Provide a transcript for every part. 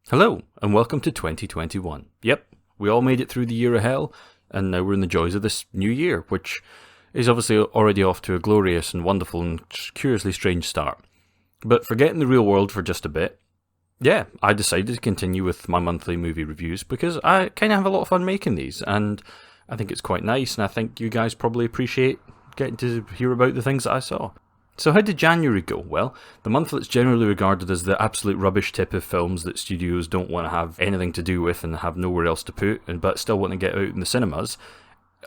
Hello, and welcome to 2021. Yep, we all made it through the year of hell, and now we're in the joys of this new year, which is obviously already off to a glorious and wonderful and curiously strange start. But forgetting the real world for just a bit, yeah, I decided to continue with my monthly movie reviews because I kind of have a lot of fun making these, and I think it's quite nice, and I think you guys probably appreciate getting to hear about the things that I saw. So how did January go? Well, the month that's generally regarded as the absolute rubbish tip of films that studios don't want to have anything to do with and have nowhere else to put, but still want to get out in the cinemas,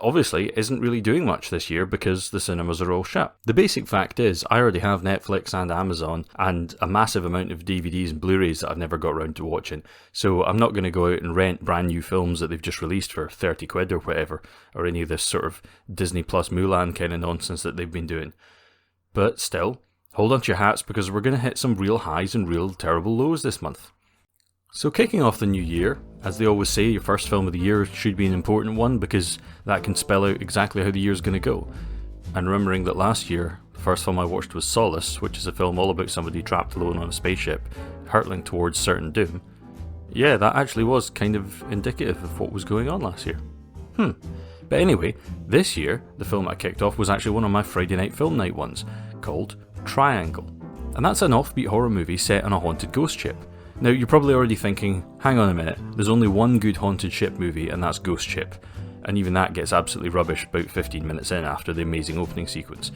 obviously isn't really doing much this year because the cinemas are all shut. The basic fact is, I already have Netflix and Amazon and a massive amount of DVDs and Blu-rays that I've never got around to watching, so I'm not going to go out and rent brand new films that they've just released for 30 quid or whatever, or any of this sort of Disney Plus Mulan kind of nonsense that they've been doing. But still, hold on to your hats because we're going to hit some real highs and real terrible lows this month. So kicking off the new year, as they always say, your first film of the year should be an important one because that can spell out exactly how the year's going to go. And remembering that last year, the first film I watched was Solace, which is a film all about somebody trapped alone on a spaceship, hurtling towards certain doom. Yeah, that actually was kind of indicative of what was going on last year. But anyway, this year, the film I kicked off was actually one of my Friday night film night ones, called Triangle. And that's an offbeat horror movie set on a haunted ghost ship. Now, you're probably already thinking, hang on a minute, there's only one good haunted ship movie, and that's Ghost Ship. And even that gets absolutely rubbish about 15 minutes in after the amazing opening sequence.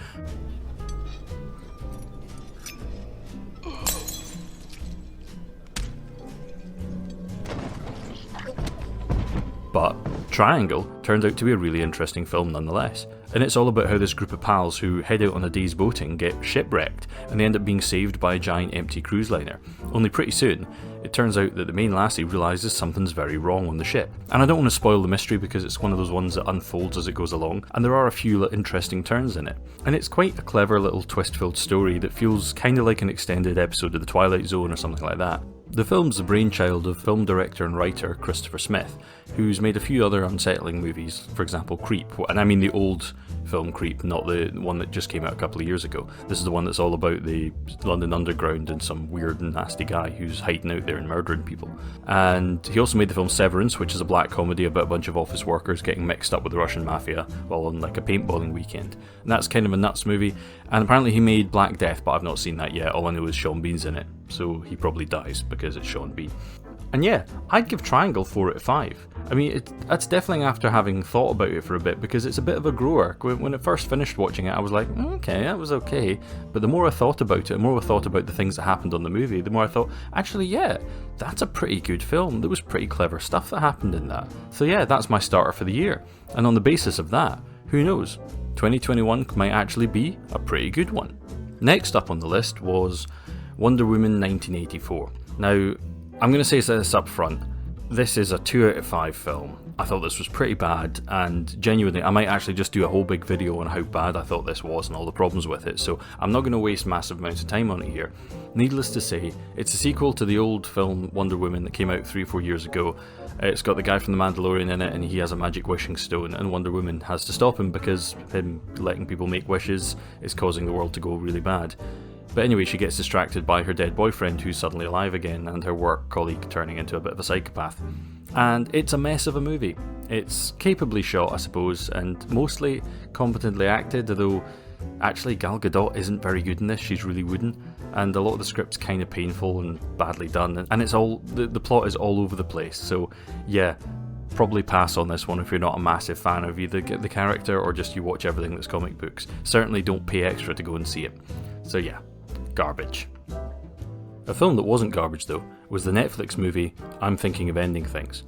But Triangle turned out to be a really interesting film nonetheless, and it's all about how this group of pals who head out on a day's boating get shipwrecked, and they end up being saved by a giant empty cruise liner. Only pretty soon, it turns out that the main lassie realises something's very wrong on the ship. And I don't want to spoil the mystery because it's one of those ones that unfolds as it goes along, and there are a few interesting turns in it. And it's quite a clever little twist-filled story that feels kind of like an extended episode of The Twilight Zone or something like that. The film's the brainchild of film director and writer Christopher Smith, who's made a few other unsettling movies, for example Creep, and I mean the old film Creep, not the one that just came out a couple of years ago. This is the one that's all about the London Underground and some weird and nasty guy who's hiding out there and murdering people. And he also made the film Severance, which is a black comedy about a bunch of office workers getting mixed up with the Russian mafia while on like a paintballing weekend. And that's kind of a nuts movie. And apparently he made Black Death, but I've not seen that yet. All I know is Sean Bean's in it, so he probably dies because it's Sean Bean. And yeah, I'd give Triangle 4 out of 5. I mean, that's definitely after having thought about it for a bit, because it's a bit of a grower. When I first finished watching it, I was like, okay, that was okay. But the more I thought about it, the more I thought about the things that happened on the movie, the more I thought, actually, yeah, that's a pretty good film. There was pretty clever stuff that happened in that. So yeah, that's my starter for the year. And on the basis of that, who knows? 2021 might actually be a pretty good one. Next up on the list was Wonder Woman 1984. Now, I'm going to say this up front, this is a 2 out of 5 film. I thought this was pretty bad, and genuinely I might actually just do a whole big video on how bad I thought this was and all the problems with it, so I'm not going to waste massive amounts of time on it here. Needless to say, it's a sequel to the old film Wonder Woman that came out 3 or 4 years ago. It's got the guy from The Mandalorian in it, and he has a magic wishing stone, and Wonder Woman has to stop him because him letting people make wishes is causing the world to go really bad. But anyway, she gets distracted by her dead boyfriend who's suddenly alive again, and her work colleague turning into a bit of a psychopath. And it's a mess of a movie. It's capably shot, I suppose, and mostly competently acted, although actually Gal Gadot isn't very good in this, she's really wooden, and a lot of the script's kind of painful and badly done, and it's all, the plot is all over the place, so yeah, probably pass on this one if you're not a massive fan of either the character or just you watch everything that's comic books. Certainly don't pay extra to go and see it. So yeah, garbage. A film that wasn't garbage though was the Netflix movie I'm Thinking of Ending Things.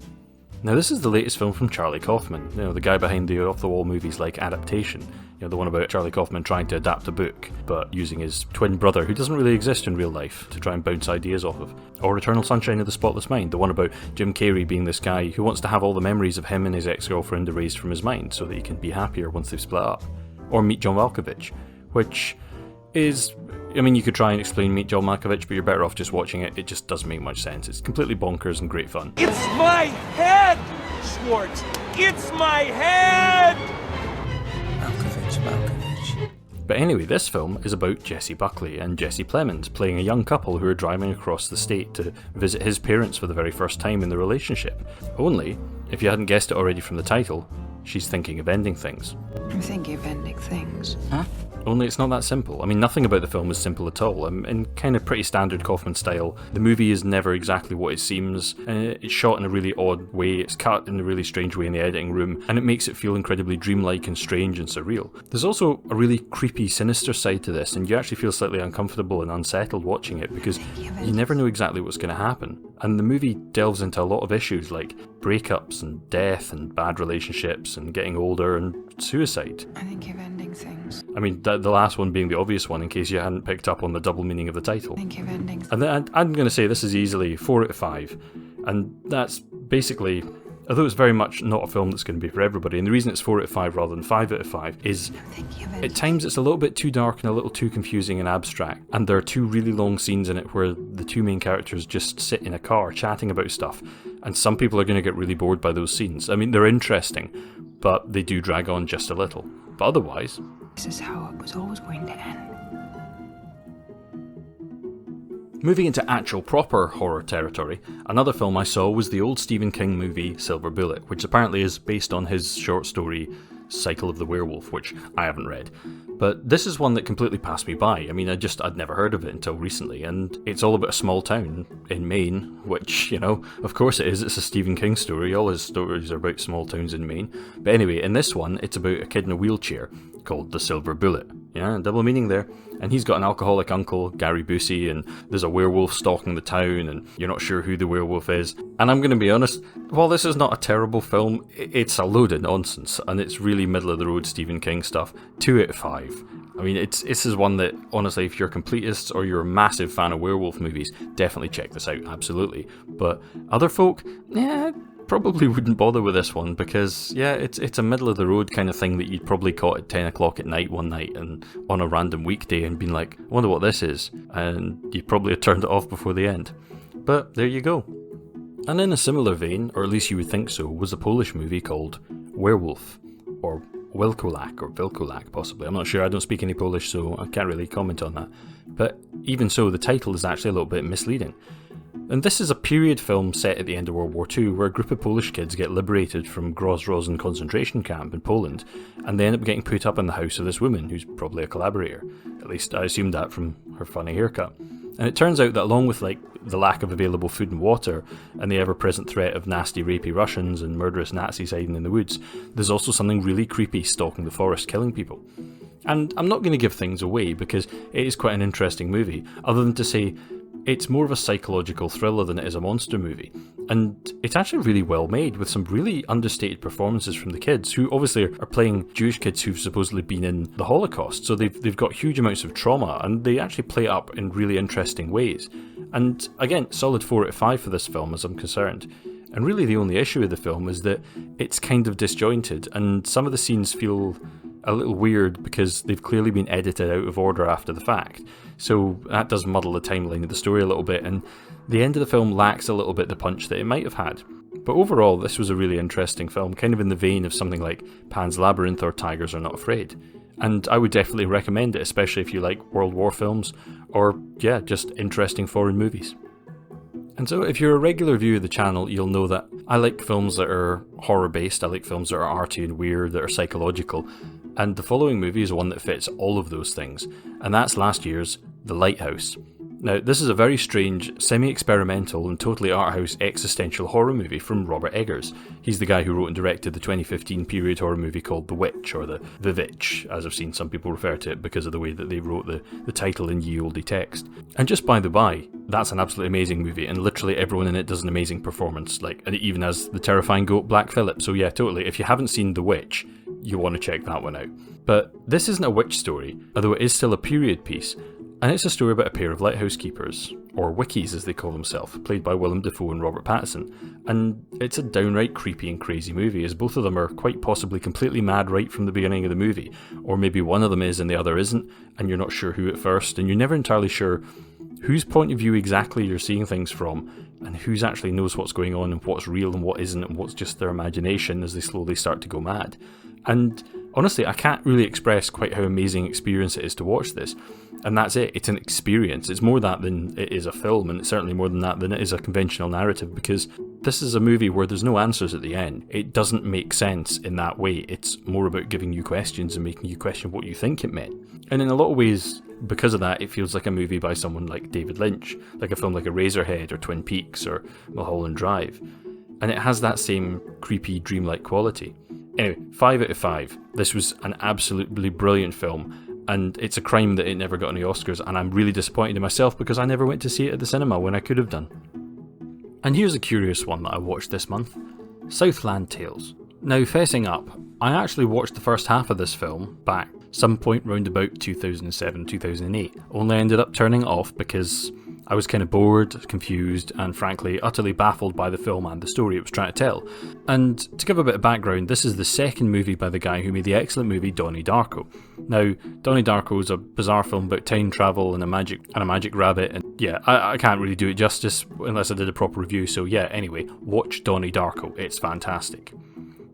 Now this is the latest film from Charlie Kaufman, the guy behind the off-the-wall movies like Adaptation, the one about Charlie Kaufman trying to adapt a book, but using his twin brother, who doesn't really exist in real life, to try and bounce ideas off of. Or Eternal Sunshine of the Spotless Mind, the one about Jim Carrey being this guy who wants to have all the memories of him and his ex-girlfriend erased from his mind so that he can be happier once they've split up. Or Meet John Malkovich, which is, I mean, you could try and explain Meet John Malkovich, but you're better off just watching it. It just doesn't make much sense. It's completely bonkers and great fun. It's my head, Schwartz! It's my head! Malkovich. But anyway, this film is about Jessie Buckley and Jesse Plemons playing a young couple who are driving across the state to visit his parents for the very first time in the relationship. Only, if you hadn't guessed it already from the title, she's thinking of ending things. I'm thinking of ending things. Huh? Only it's not that simple. I mean, nothing about the film is simple at all. In kind of pretty standard Kaufman style, the movie is never exactly what it seems. It's shot in a really odd way, it's cut in a really strange way in the editing room, and it makes it feel incredibly dreamlike and strange and surreal. There's also a really creepy, sinister side to this, and you actually feel slightly uncomfortable and unsettled watching it because you never know exactly what's going to happen. And the movie delves into a lot of issues like breakups and death and bad relationships and getting older and suicide. I think of ending things. I mean, the last one being the obvious one in case you hadn't picked up on the double meaning of the title. I think of ending things. And then I'm going to say this is easily 4 out of 5. And that's basically, although it's very much not a film that's going to be for everybody, and the reason it's 4 out of 5 rather than 5 out of 5 is at times it's a little bit too dark and a little too confusing and abstract, and there are 2 really long scenes in it where the 2 main characters just sit in a car chatting about stuff, and some people are going to get really bored by those scenes. I mean, they're interesting, but they do drag on just a little. But otherwise, this is how it was always going to end. moving into actual proper horror territory, another film I saw was the old Stephen King movie Silver Bullet, which apparently is based on his short story Cycle of the Werewolf, which I haven't read. But this is one that completely passed me by. I mean, I'd never heard of it until recently, and it's all about a small town in Maine, which, you know, of course it is, it's a Stephen King story, all his stories are about small towns in Maine. But anyway, in this one, it's about a kid in a wheelchair called the Silver Bullet. Yeah, double meaning there. And he's got an alcoholic uncle, Gary Busey, and there's a werewolf stalking the town, and you're not sure who the werewolf is. And I'm going to be honest, while this is not a terrible film, it's a load of nonsense, and it's really middle-of-the-road Stephen King stuff. 2 out of 5. I mean, this is one that, honestly, if you're completists or you're a massive fan of werewolf movies, definitely check this out, absolutely. But other folk, probably wouldn't bother with this one because, yeah, it's a middle-of-the-road kind of thing that you'd probably caught at 10 o'clock at night one night and on a random weekday and been like, I wonder what this is, and you'd probably have turned it off before the end. But there you go. And in a similar vein, or at least you would think so, was a Polish movie called Werewolf, or Wilkolak possibly. I'm not sure, I don't speak any Polish, so I can't really comment on that. But even so, the title is actually a little bit misleading. And this is a period film set at the end of World War II where a group of Polish kids get liberated from Grozny concentration camp in Poland, and they end up getting put up in the house of this woman who's probably a collaborator. At least I assumed that from her funny haircut. And it turns out that along with the lack of available food and water and the ever-present threat of nasty rapey Russians and murderous Nazis hiding in the woods, there's also something really creepy stalking the forest killing people. And I'm not going to give things away because it is quite an interesting movie, other than to say it's more of a psychological thriller than it is a monster movie. And it's actually really well made, with some really understated performances from the kids, who obviously are playing Jewish kids who've supposedly been in the Holocaust, so they've got huge amounts of trauma, and they actually play it up in really interesting ways. And again, solid 4 out of 5 for this film as I'm concerned. And really the only issue with the film is that it's kind of disjointed, and some of the scenes feel a little weird because they've clearly been edited out of order after the fact. So that does muddle the timeline of the story a little bit, and the end of the film lacks a little bit the punch that it might have had. But overall, this was a really interesting film, kind of in the vein of something like Pan's Labyrinth or Tigers Are Not Afraid. And I would definitely recommend it, especially if you like World War films, or, yeah, just interesting foreign movies. And so if you're a regular viewer of the channel, you'll know that I like films that are horror-based, I like films that are arty and weird, that are psychological, and the following movie is one that fits all of those things, and that's last year's The Lighthouse. Now, this is a very strange, semi-experimental and totally arthouse existential horror movie from Robert Eggers. He's the guy who wrote and directed the 2015 period horror movie called The Witch, or The Vitch, as I've seen some people refer to it because of the way that they wrote the title in ye olde text. And just by the by, that's an absolutely amazing movie, and literally everyone in it does an amazing performance, and it even has the terrifying goat Black Phillip, so yeah, totally, if you haven't seen The Witch, you want to check that one out. But this isn't a witch story, although it is still a period piece, and it's a story about a pair of lighthouse keepers, or wickies as they call themselves, played by Willem Dafoe and Robert Pattinson, and it's a downright creepy and crazy movie, as both of them are quite possibly completely mad right from the beginning of the movie, or maybe one of them is and the other isn't, and you're not sure who at first, and you're never entirely sure whose point of view exactly you're seeing things from, and who's actually knows what's going on and what's real and what isn't and what's just their imagination as they slowly start to go mad. And Honestly, I can't really express quite how amazing experience it is to watch this. And that's it, it's an experience. It's more that than it is a film, and it's certainly more than that than it is a conventional narrative, because this is a movie where there's no answers at the end. It doesn't make sense in that way. It's more about giving you questions and making you question what you think it meant. And in a lot of ways, because of that, it feels like a movie by someone like David Lynch, like a film like Eraserhead or Twin Peaks or Mulholland Drive. And it has that same creepy, dreamlike quality. Anyway, 5 out of 5. This was an absolutely brilliant film, and it's a crime that it never got any Oscars, and I'm really disappointed in myself because I never went to see it at the cinema when I could have done. And here's a curious one that I watched this month. Southland Tales. Now, fessing up, I actually watched the first half of this film back some point round about 2007-2008, only ended up turning it off because I was kind of bored, confused, and frankly utterly baffled by the film and the story it was trying to tell. And to give a bit of background, this is the second movie by the guy who made the excellent movie Donnie Darko. Now, Donnie Darko is a bizarre film about time travel and a magic rabbit, and yeah, I can't really do it justice unless I did a proper review, so yeah, anyway, watch Donnie Darko, it's fantastic.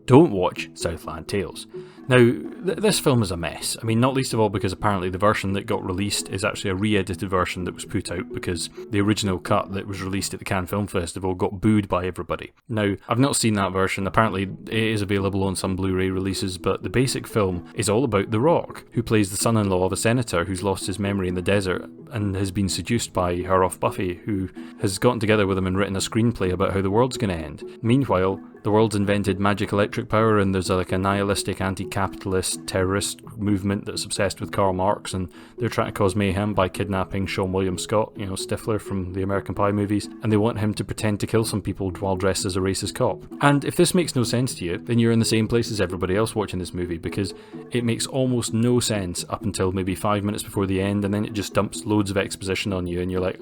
Don't watch Southland Tales. Now, this film is a mess. I mean, not least of all because apparently the version that got released is actually a re-edited version that was put out because the original cut that was released at the Cannes Film Festival got booed by everybody. Now, I've not seen that version. Apparently it is available on some Blu-ray releases, but the basic film is all about The Rock, who plays the son-in-law of a senator who's lost his memory in the desert and has been seduced by her off Buffy, who has gotten together with him and written a screenplay about how the world's going to end. Meanwhile, the world's invented magic electric power, and there's a nihilistic anti-capitalist terrorist movement that's obsessed with Karl Marx, and they're trying to cause mayhem by kidnapping Sean William Scott, Stifler from the American Pie movies, and they want him to pretend to kill some people while dressed as a racist cop. And if this makes no sense to you, then you're in the same place as everybody else watching this movie, because it makes almost no sense up until maybe 5 minutes before the end, and then it just dumps loads of exposition on you, and you're like,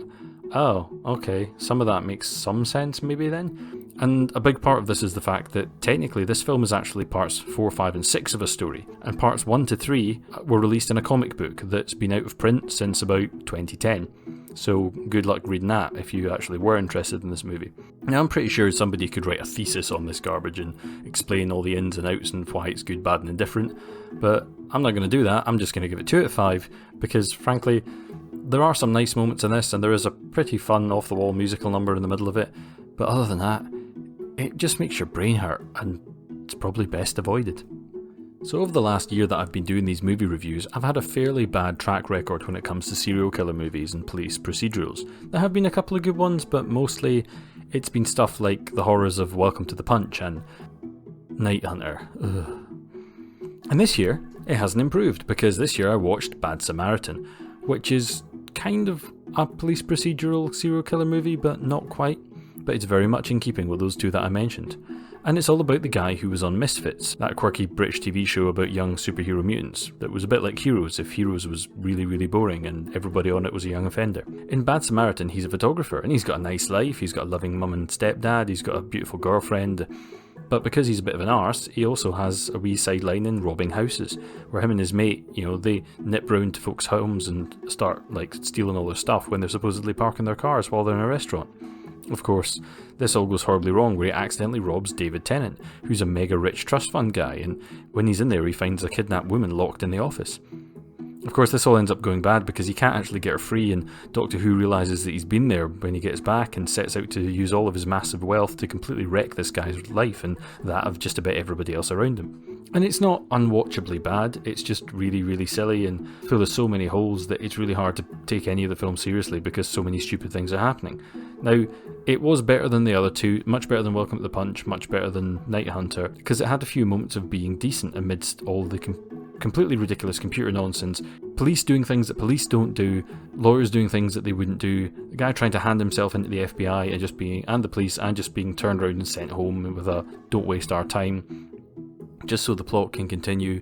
oh, okay, some of that makes some sense maybe then. And a big part of this is the fact that technically this film is actually parts 4, 5 and 6 of a story, and parts 1 to 3 were released in a comic book that's been out of print since about 2010. So good luck reading that if you actually were interested in this movie. Now, I'm pretty sure somebody could write a thesis on this garbage and explain all the ins and outs and why it's good, bad and indifferent, but I'm not going to do that. I'm just going to give it 2 out of 5 because frankly there are some nice moments in this, and there is a pretty fun off-the-wall musical number in the middle of it, but other than that, it just makes your brain hurt, and it's probably best avoided. So over the last year that I've been doing these movie reviews, I've had a fairly bad track record when it comes to serial killer movies and police procedurals. There have been a couple of good ones, but mostly it's been stuff like the horrors of Welcome to the Punch and Night Hunter. Ugh. And this year, it hasn't improved, because this year I watched Bad Samaritan, which is kind of a police procedural serial killer movie, but not quite. But it's very much in keeping with those two that I mentioned. And it's all about the guy who was on Misfits, that quirky British TV show about young superhero mutants that was a bit like Heroes if Heroes was really, really boring and everybody on it was a young offender. In Bad Samaritan, he's a photographer and he's got a nice life, he's got a loving mum and stepdad, he's got a beautiful girlfriend. But because he's a bit of an arse, he also has a wee sideline in robbing houses, where him and his mate, they nip round to folks' homes and start stealing all their stuff when they're supposedly parking their cars while they're in a restaurant. Of course, this all goes horribly wrong where he accidentally robs David Tennant, who's a mega rich trust fund guy, and when he's in there he finds a kidnapped woman locked in the office. Of course, this all ends up going bad because he can't actually get her free, and Doctor Who realises that he's been there when he gets back and sets out to use all of his massive wealth to completely wreck this guy's life and that of just about everybody else around him. And it's not unwatchably bad, it's just really, really silly and full of so many holes that it's really hard to take any of the film seriously because so many stupid things are happening. Now, it was better than the other two, much better than Welcome to the Punch, much better than Night Hunter, because it had a few moments of being decent amidst all the completely ridiculous computer nonsense, police doing things that police don't do, lawyers doing things that they wouldn't do, a guy trying to hand himself into the FBI and the police and just being turned around and sent home with a don't waste our time, just so the plot can continue,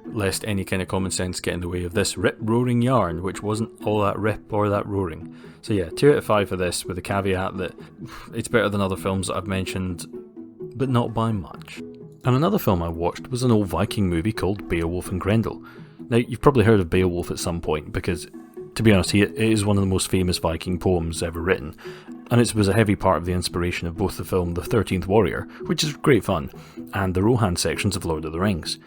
lest any kind of common sense get in the way of this rip-roaring yarn, which wasn't all that rip or that roaring. So yeah, 2 out of 5 for this, with the caveat that it's better than other films that I've mentioned, but not by much. And another film I watched was an old Viking movie called Beowulf and Grendel. Now, you've probably heard of Beowulf at some point, because, to be honest, it is one of the most famous Viking poems ever written, and it was a heavy part of the inspiration of both the film The 13th Warrior, which is great fun, and the Rohan sections of Lord of the Rings.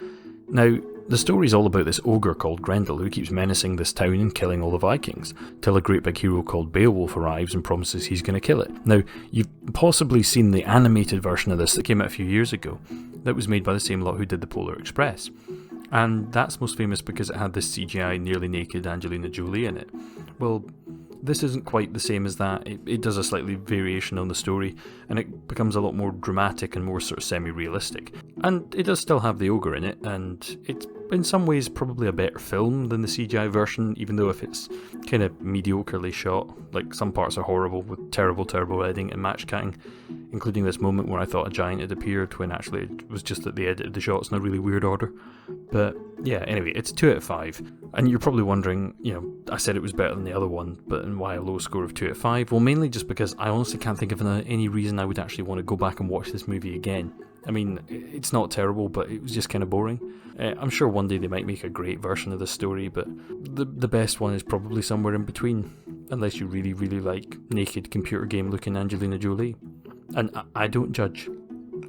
Now, The story's all about this ogre called Grendel who keeps menacing this town and killing all the Vikings, till a great big hero called Beowulf arrives and promises he's going to kill it. Now, you've possibly seen the animated version of this that came out a few years ago, that was made by the same lot who did the Polar Express. And that's most famous because it had this CGI nearly naked Angelina Jolie in it. Well, this isn't quite the same as that. It does a slightly variation on the story, and it becomes a lot more dramatic and more sort of semi-realistic. And it does still have the ogre in it, and it's in some ways probably a better film than the CGI version, even though if it's kind of mediocrely shot, like some parts are horrible with terrible editing and match cutting, including this moment where I thought a giant had appeared when actually it was just that they edited the shots in a really weird order. But yeah, anyway, it's 2 out of 5. And you're probably wondering, I said it was better than the other one, but why a low score of 2 out of 5? Well, mainly just because I honestly can't think of any reason I would actually want to go back and watch this movie again. I mean, it's not terrible, but it was just kind of boring. I'm sure one day they might make a great version of this story, but the best one is probably somewhere in between, unless you really, really like naked computer game looking Angelina Jolie. And I don't judge.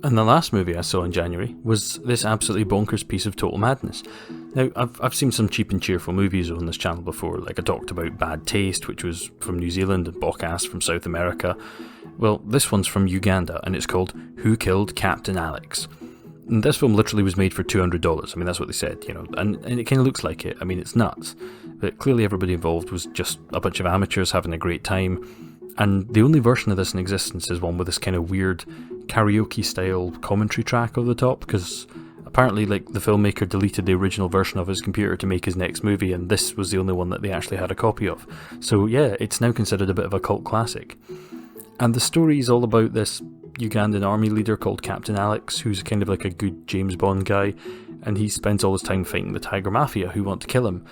And the last movie I saw in January was this absolutely bonkers piece of total madness. Now, I've seen some cheap and cheerful movies on this channel before, like I talked about Bad Taste, which was from New Zealand, and Bocas from South America. Well, this one's from Uganda, and it's called Who Killed Captain Alex? And this film literally was made for $200. I mean, that's what they said, and it kind of looks like it. I mean, it's nuts. But clearly everybody involved was just a bunch of amateurs having a great time. And the only version of this in existence is one with this kind of weird karaoke-style commentary track over the top, because apparently, the filmmaker deleted the original version of his computer to make his next movie, and this was the only one that they actually had a copy of. So yeah, it's now considered a bit of a cult classic. And the story is all about this Ugandan army leader called Captain Alex, who's kind of like a good James Bond guy, and he spends all his time fighting the Tiger Mafia who want to kill him.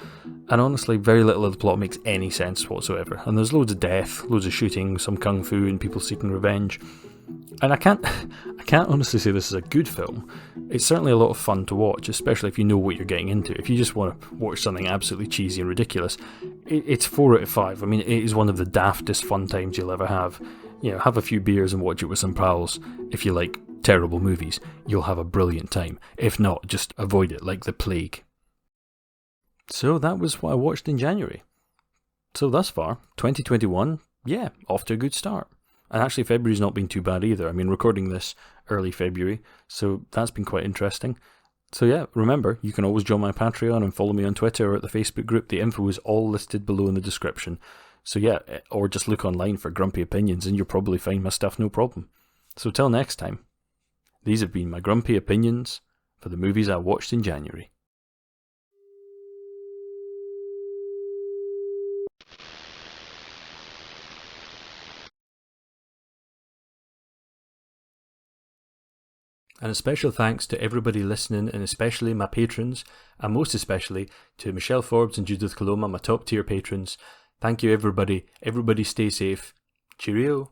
And honestly, very little of the plot makes any sense whatsoever. And there's loads of death, loads of shooting, some kung fu, and people seeking revenge. And I can't honestly say this is a good film. It's certainly a lot of fun to watch, especially if you know what you're getting into. If you just want to watch something absolutely cheesy and ridiculous, it's 4 out of 5. I mean, it is one of the daftest fun times you'll ever have. Have a few beers and watch it with some pals. If you like terrible movies, you'll have a brilliant time. If not, just avoid it like the plague. So that was what I watched in January. So thus far, 2021, yeah, off to a good start. And actually February's not been too bad either. I mean, recording this early February, so that's been quite interesting. So yeah, remember, you can always join my Patreon and follow me on Twitter or at the Facebook group. The info is all listed below in the description. So yeah, or just look online for Grumpy Opinions and you'll probably find my stuff no problem. So till next time, these have been my Grumpy Opinions for the movies I watched in January. And a special thanks to everybody listening, and especially my patrons, and most especially to Michelle Forbes and Judith Coloma, my top tier patrons. Thank you everybody. Everybody stay safe. Cheerio.